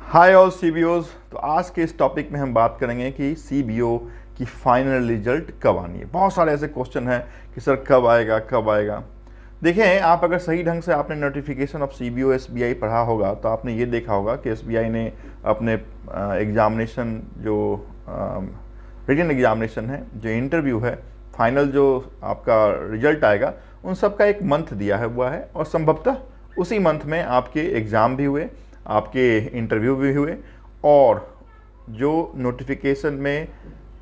Hi all सीबीओज। तो आज के इस टॉपिक में हम बात करेंगे कि सीबीओ की फाइनल रिजल्ट कब आनी है। बहुत सारे ऐसे क्वेश्चन हैं कि सर कब आएगा कब आएगा। देखें, आप अगर सही ढंग से आपने नोटिफिकेशन ऑफ सीबीओ एसबीआई पढ़ा होगा तो आपने ये देखा होगा कि एसबीआई ने अपने एग्जामिनेशन जो रिटन एग्जामिनेशन है, जो इंटरव्यू है, फाइनल जो आपका रिजल्ट आएगा, उन सब का एक मंथ दिया हुआ है और संभवतः उसी मंथ में आपके एग्ज़ाम भी हुए, आपके इंटरव्यू भी हुए और जो नोटिफिकेशन में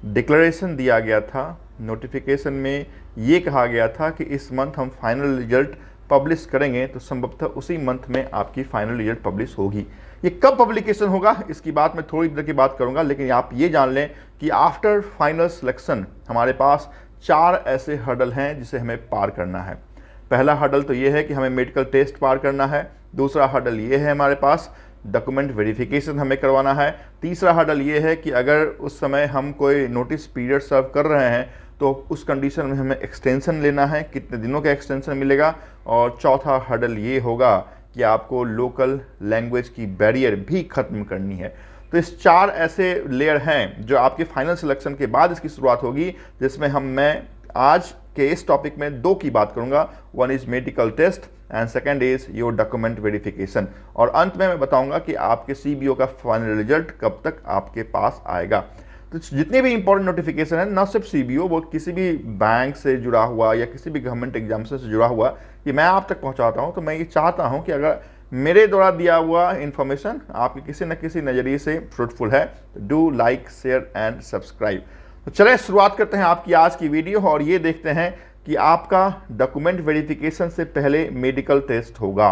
डिक्लेरेशन दिया गया था, नोटिफिकेशन में ये कहा गया था कि इस मंथ हम फाइनल रिजल्ट पब्लिश करेंगे, तो संभवतः उसी मंथ में आपकी फाइनल रिजल्ट पब्लिश होगी। ये कब पब्लिकेशन होगा इसकी बात मैं थोड़ी देर की बात करूंगा, लेकिन आप ये जान लें कि आफ्टर फाइनल सिलेक्शन हमारे पास 4 ऐसे हर्डल हैं जिसे हमें पार करना है। पहला हर्डल तो ये है कि हमें मेडिकल टेस्ट पार करना है। दूसरा हर्डल ये है हमारे पास डॉक्यूमेंट वेरिफिकेशन हमें करवाना है। तीसरा हर्डल ये है कि अगर उस समय हम कोई नोटिस पीरियड सर्व कर रहे हैं तो उस कंडीशन में हमें एक्सटेंशन लेना है, कितने दिनों का एक्सटेंशन मिलेगा। और चौथा हर्डल ये होगा कि आपको लोकल लैंग्वेज की बैरियर भी ख़त्म करनी है। तो इस 4 ऐसे लेयर हैं जो आपके फाइनल सिलेक्शन के बाद इसकी शुरुआत होगी, जिसमें मैं आज के इस टॉपिक में 2 की बात करूंगा। One is medical test and second is your document verification. और अंत में मैं बताऊंगा कि आपके सीबीओ का फाइनल रिजल्ट कब तक आपके पास आएगा। तो जितने भी इंपॉर्टेंट नोटिफिकेशन है, ना सिर्फ सीबीओ, वो किसी भी बैंक से जुड़ा हुआ या किसी भी गवर्नमेंट एग्जाम से जुड़ा हुआ, ये मैं आप तक पहुंचाता हूं। तो मैं ये चाहता हूं कि अगर मेरे द्वारा दिया हुआ इंफॉर्मेशन आपके किसी न किसी नज़रिए से फ्रूटफुल है तो do like, share and subscribe. तो चलें शुरुआत करते हैं आपकी आज की वीडियो और ये देखते हैं कि आपका डॉक्यूमेंट वेरिफिकेशन से पहले मेडिकल टेस्ट होगा।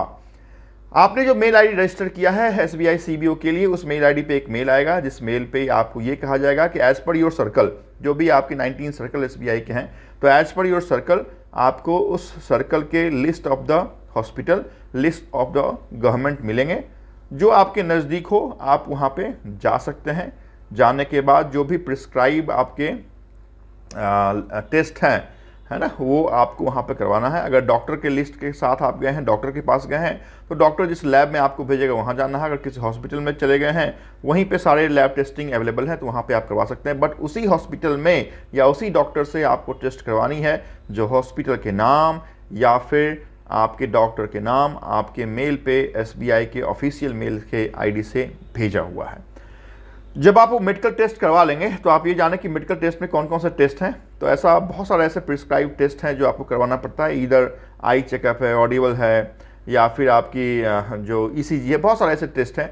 आपने जो मेल आईडी रजिस्टर किया है एसबीआई सीबीओ के लिए, उस मेल आईडी पे एक मेल आएगा, जिस मेल पे आपको ये कहा जाएगा कि एज पर योर सर्कल, जो भी आपके 19 सर्कल एसबीआई के हैं, तो एज पर योर सर्कल आपको उस सर्कल के list of the hospital, list of the government मिलेंगे। जो आपके नज़दीक हो आप वहाँ पे जा सकते हैं। जाने के बाद जो भी प्रिस्क्राइब आपके टेस्ट हैं, है ना, वो आपको वहाँ पे करवाना है। अगर डॉक्टर के लिस्ट के साथ आप गए हैं, डॉक्टर के पास गए हैं, तो डॉक्टर जिस लैब में आपको भेजेगा वहाँ जाना है। अगर किसी हॉस्पिटल में चले गए हैं, वहीं पे सारे लैब टेस्टिंग अवेलेबल है, तो वहाँ पे आप करवा सकते हैं। बट उसी हॉस्पिटल में या उसी डॉक्टर से आपको टेस्ट करवानी है जो हॉस्पिटल के नाम या फिर आपके डॉक्टर के नाम आपके मेल पे एसबीआई के ऑफिशियल मेल के आईडी से भेजा हुआ है। जब आप वो मेडिकल टेस्ट करवा लेंगे तो आप ये जानें कि मेडिकल टेस्ट में कौन कौन से टेस्ट हैं। तो ऐसा बहुत सारे ऐसे प्रिस्क्राइब टेस्ट हैं जो आपको करवाना पड़ता है। इधर आई चेकअप है, ऑडिबल है, या फिर आपकी जो ईसीजी है, बहुत सारे ऐसे टेस्ट हैं।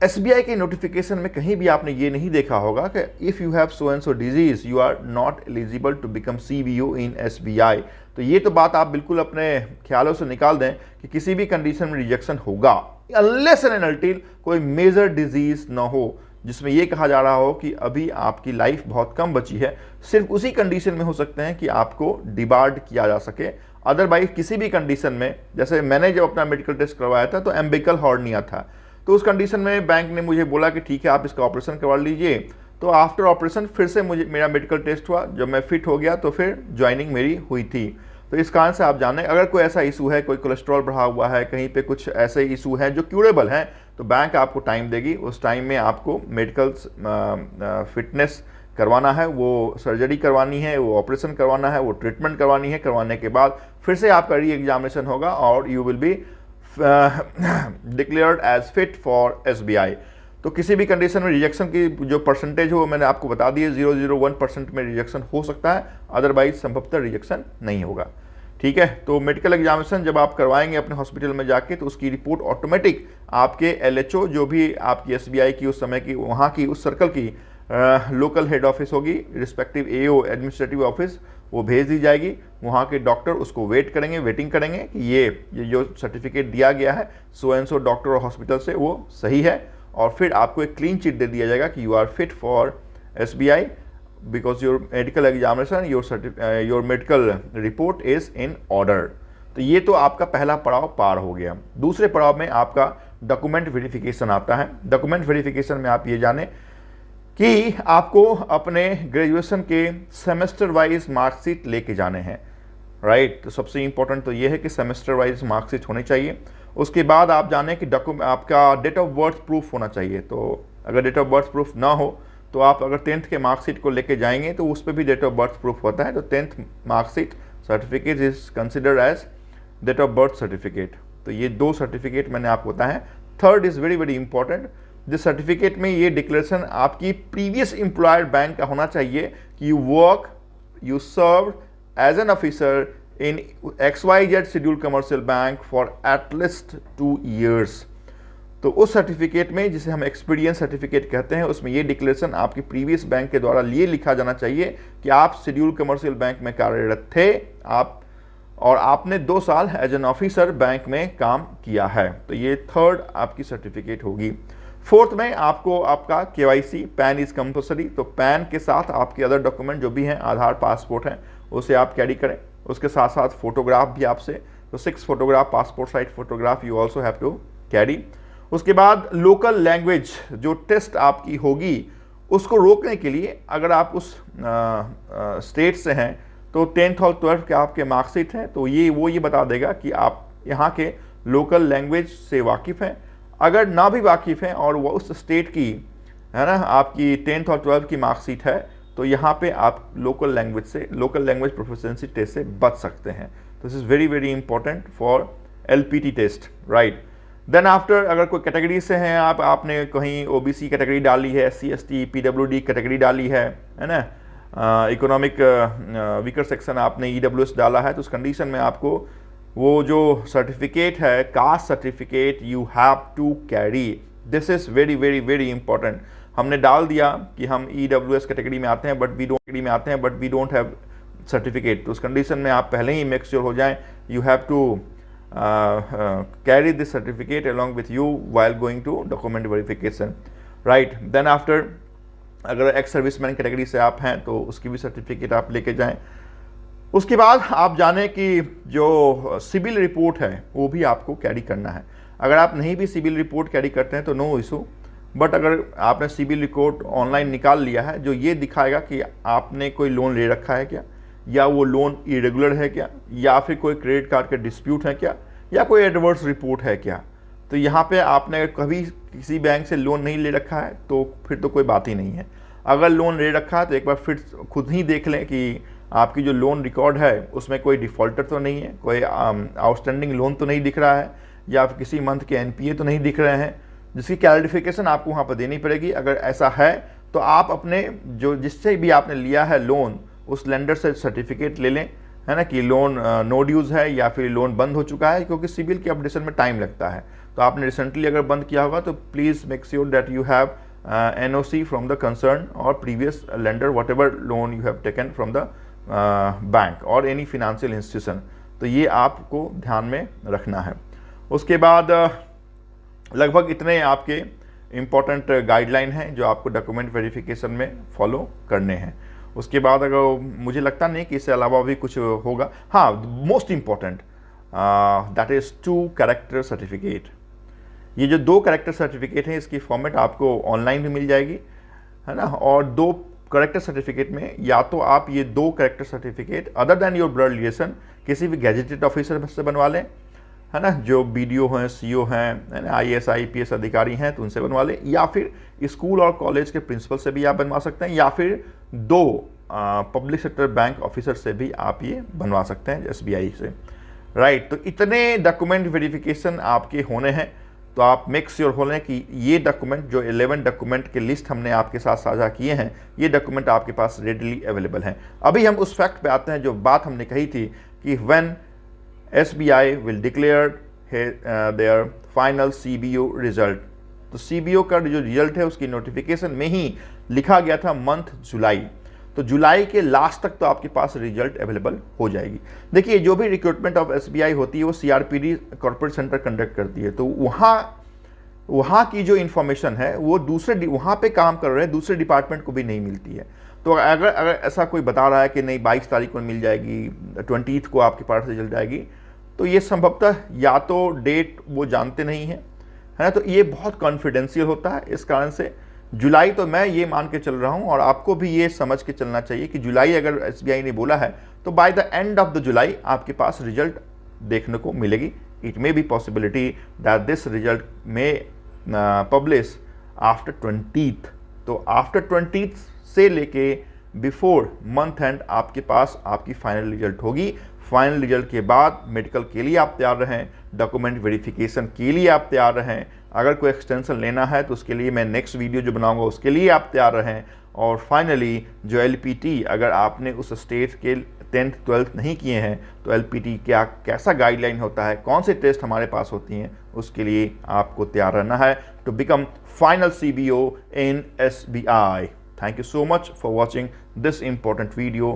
एसबीआई के नोटिफिकेशन में कहीं भी आपने ये नहीं देखा होगा कि if you have so and so disease you are not eligible to become CBO in SBI. तो ये तो बात आप बिल्कुल अपने ख्यालों से निकाल दें कि किसी भी कंडीशन में रिजेक्शन होगा अनलेस एंड अनटिल कोई मेजर डिजीज ना हो, जिसमें यह कहा जा रहा हो कि अभी आपकी लाइफ बहुत कम बची है। सिर्फ उसी कंडीशन में हो सकते हैं कि आपको डिबार्ड किया जा सके। अदरवाइज किसी भी कंडीशन में, जैसे मैंने जब अपना मेडिकल टेस्ट करवाया था तो एम्बिकल हॉर्निया था, तो उस कंडीशन में बैंक ने मुझे बोला कि ठीक है आप इसका ऑपरेशन करवा लीजिए। तो आफ्टर ऑपरेशन फिर से मेरा मेडिकल टेस्ट हुआ, जब मैं फिट हो गया तो फिर ज्वाइनिंग मेरी हुई थी। तो इस कारण से आप जानें, अगर कोई ऐसा इशू है, कोई कोलेस्ट्रॉल बढ़ा हुआ है, कहीं पे कुछ ऐसे इशू हैं जो क्यूरेबल हैं, तो बैंक आपको टाइम देगी। उस टाइम में आपको मेडिकल फिटनेस करवाना है, वो सर्जरी करवानी है, वो ऑपरेशन करवाना है, वो ट्रीटमेंट करवानी है। करवाने के बाद फिर से आपका री एग्जामिनेशन होगा और you will be declared as fit for SBI. तो किसी भी कंडीशन में रिजेक्शन की जो परसेंटेज हो मैंने आपको बता दी है, 0.01% में रिजेक्शन हो सकता है, अदरवाइज संभवतः रिजेक्शन नहीं होगा। ठीक है, तो मेडिकल एग्जामिनेशन जब आप करवाएंगे अपने हॉस्पिटल में जाके, तो उसकी रिपोर्ट ऑटोमेटिक आपके एलएचओ, जो भी आपकी एसबीआई की उस समय की वहाँ की उस सर्कल की लोकल हेड ऑफिस होगी, रिस्पेक्टिव एओ एडमिनिस्ट्रेटिव ऑफिस, वो भेज दी जाएगी। वहाँ के डॉक्टर उसको वेटिंग करेंगे कि ये जो सर्टिफिकेट दिया गया है सो एंड सो डॉक्टर और हॉस्पिटल से वो सही है, और फिर आपको एक क्लीन चिट दे दिया जाएगा कि you are fit for SBI because your medical examination, your medical report is in order. तो ये तो आपका पहला पड़ाव पार हो गया। दूसरे पड़ाव में आपका डॉक्यूमेंट वेरिफिकेशन आता है। डॉक्यूमेंट वेरिफिकेशन में आप ये जानें कि आपको अपने ग्रेजुएशन के सेमेस्टर वाइज मार्कशीट लेके जाने हैं, राइट। तो सबसे इंपॉर्टेंट तो ये है कि सेमेस्टर वाइज मार्कशीट होनी चाहिए। उसके बाद आप जानें कि आपका डेट ऑफ बर्थ प्रूफ होना चाहिए। तो अगर डेट ऑफ बर्थ प्रूफ ना हो तो आप अगर 10th के मार्कशीट को लेके जाएंगे तो उस पर भी डेट ऑफ बर्थ प्रूफ होता है। तो 10th marksheet certificate is considered as date of birth certificate. तो ये 2 सर्टिफिकेट मैंने आपको बताया है। Third is very very important, जिस सर्टिफिकेट में ये डिक्लेरेशन आपकी प्रीवियस एम्प्लॉयर बैंक का होना चाहिए कि you serve as an officer in XYZ scheduled commercial bank for at least 2 years। तो उस सर्टिफिकेट में, जिसे हम एक्सपीरियंस सर्टिफिकेट कहते हैं, उसमें ये डिक्लेरेशन आपकी प्रीवियस बैंक के द्वारा लिए लिखा जाना चाहिए कि आप शेड्यूल्ड कमर्शियल बैंक में कार्यरत थे और आपने 2 साल एज एन ऑफिसर बैंक में काम किया है। तो ये थर्ड आपकी सर्टिफिकेट होगी। फोर्थ में आपको आपका KYC पैन इज कंपल्सरी। तो पैन के साथ आपके अदर डॉक्यूमेंट जो भी हैं, आधार, पासपोर्ट हैं, उसे आप कैरी करें। उसके साथ साथ फोटोग्राफ भी आपसे, तो 6 photograph, passport size photograph you also have to carry. उसके बाद लोकल लैंग्वेज जो टेस्ट आपकी होगी उसको रोकने के लिए, अगर आप उस स्टेट से हैं तो 10th और 12th के आपके मार्कशीट हैं, तो ये बता देगा कि आप यहाँ के लोकल लैंग्वेज से वाकिफ़ हैं। अगर ना भी वाकिफ़ हैं और वो उस स्टेट की है ना आपकी 10th और 12th की मार्कशीट है, तो यहाँ पे आप लोकल लैंग्वेज प्रोफिशिएंसी टेस्ट से बच सकते हैं। This is very very important for LPT test, right. Then after, अगर कोई कैटेगरी से हैं आपने कहीं OBC कैटेगरी डाली है, SC ST PWD कैटेगरी डाली है ना, इकोनॉमिक वीकर सेक्शन आपने EWS डाला है, तो उस कंडीशन में आपको वो जो सर्टिफिकेट है, caste certificate, you have to carry. This is very very very important. हमने डाल दिया कि हम EWS कैटेगरी में आते हैं but we don't have certificate, तो उस कंडीशन में आप पहले ही मेक श्योर हो जाएं you have to carry this certificate along with you while going to document verification, right. Then after, अगर एक्स सर्विसमैन कैटेगरी से आप हैं तो उसकी भी सर्टिफिकेट आप लेके जाएं। उसके बाद आप जानें कि जो सिविल रिपोर्ट है वो भी आपको कैरी करना है। अगर आप नहीं भी सिविल रिपोर्ट कैरी करते हैं तो नो इशू, बट अगर आपने सिविल रिपोर्ट ऑनलाइन निकाल लिया है जो ये दिखाएगा कि आपने कोई लोन ले रखा है क्या, या वो लोन इरेगुलर है क्या, या फिर कोई क्रेडिट कार्ड के डिस्प्यूट है क्या, या कोई एडवर्स रिपोर्ट है क्या, तो यहाँ पे आपने कभी किसी बैंक से लोन नहीं ले रखा है तो फिर तो कोई बात ही नहीं है। अगर लोन ले रखा है तो एक बार फिर खुद ही देख लें कि आपकी जो लोन रिकॉर्ड है उसमें कोई डिफ़ॉल्टर तो नहीं है, कोई आउटस्टैंडिंग लोन तो नहीं दिख रहा है, या फिर किसी मंथ के NPA तो नहीं दिख रहे हैं, जिसकी क्लैरिफिकेशन आपको वहाँ पर देनी पड़ेगी। अगर ऐसा है तो आप अपने जो जिससे भी आपने लिया है लोन, उस लेंडर से सर्टिफिकेट ले लें, है ना, कि लोन नो ड्यूज़ है या फिर लोन बंद हो चुका है, क्योंकि सिविल के अपडेशन में टाइम लगता है। तो आपने रिसेंटली अगर बंद किया होगा तो please make sure that you have NOC from the concern और previous lender whatever loan you have taken from the bank और एनी फिनेंशियल इंस्टीट्यूशन। तो ये आपको ध्यान में रखना है। उसके बाद लगभग इतने आपके इम्पॉर्टेंट गाइडलाइन हैं जो आपको डॉक्यूमेंट वेरिफिकेशन में फॉलो करने हैं। उसके बाद अगर मुझे लगता नहीं कि इससे अलावा भी कुछ होगा। हाँ, most important that is 2 character certificate. ये जो 2 कैरेक्टर सर्टिफिकेट हैं इसकी फॉर्मेट आपको ऑनलाइन भी मिल जाएगी, है ना। और 2 कैरेक्टर सर्टिफिकेट में या तो आप ये 2 character certificate other than your blood relation किसी भी गैजेटेड ऑफिसर से बनवा लें, है ना, जो BDO हैं, CO हैं, IAS IPS अधिकारी हैं तो उनसे बनवा लें, या फिर स्कूल और कॉलेज के प्रिंसिपल से भी आप बनवा सकते हैं, या फिर 2 पब्लिक सेक्टर बैंक ऑफिसर से भी आप ये बनवा सकते हैं SBI से, राइट। तो इतने डॉक्यूमेंट वेरिफिकेशन आपके होने हैं। तो आप मेक श्योर हो लें कि ये डॉक्यूमेंट, जो 11 डॉक्यूमेंट के लिस्ट हमने आपके साथ साझा किए हैं, ये डॉक्यूमेंट आपके पास रेडली अवेलेबल हैं। अभी हम उस फैक्ट पे आते हैं जो बात हमने कही थी कि when SBI will declare their final CBO result. तो CBO का जो रिजल्ट है उसकी नोटिफिकेशन में ही लिखा गया था मंथ जुलाई। तो जुलाई के लास्ट तक तो आपके पास रिजल्ट अवेलेबल हो जाएगी। देखिए, जो भी रिक्रूटमेंट ऑफ SBI होती है वो CRPD कॉर्पोरेट सेंटर कंडक्ट करती है, तो वहाँ की जो इन्फॉर्मेशन है वो वहाँ पे काम कर रहे दूसरे डिपार्टमेंट को भी नहीं मिलती है। तो अगर ऐसा कोई बता रहा है कि नहीं 22 तारीख को मिल जाएगी, 20 को आपके पास रिजल्ट आएगी, तो ये संभवतः या तो डेट वो जानते नहीं हैं, है ना, तो ये बहुत कॉन्फिडेंशियल होता है। इस कारण से जुलाई तो मैं ये मान के चल रहा हूँ और आपको भी ये समझ के चलना चाहिए कि जुलाई अगर SBI ने बोला है तो by the end of the जुलाई आपके पास रिजल्ट देखने को मिलेगी it may be possibility that this result may publish after 20th। तो आफ्टर 20th से लेके बिफोर मंथ एंड आपके पास आपकी फाइनल रिजल्ट होगी। फाइनल रिजल्ट के बाद मेडिकल के लिए आप तैयार रहें, डॉक्यूमेंट वेरिफिकेशन के लिए आप तैयार रहें। अगर कोई एक्सटेंशन लेना है तो उसके लिए मैं नेक्स्ट वीडियो जो बनाऊंगा उसके लिए आप तैयार रहें। और फाइनली जो एलपीटी, अगर आपने उस स्टेट के 10th 12th नहीं किए हैं तो एलपीटी क्या कैसा गाइडलाइन होता है, कौन से टेस्ट हमारे पास होती हैं, उसके लिए आपको तैयार रहना है to become final CBO in SBI। Thank you so much for watching this important video।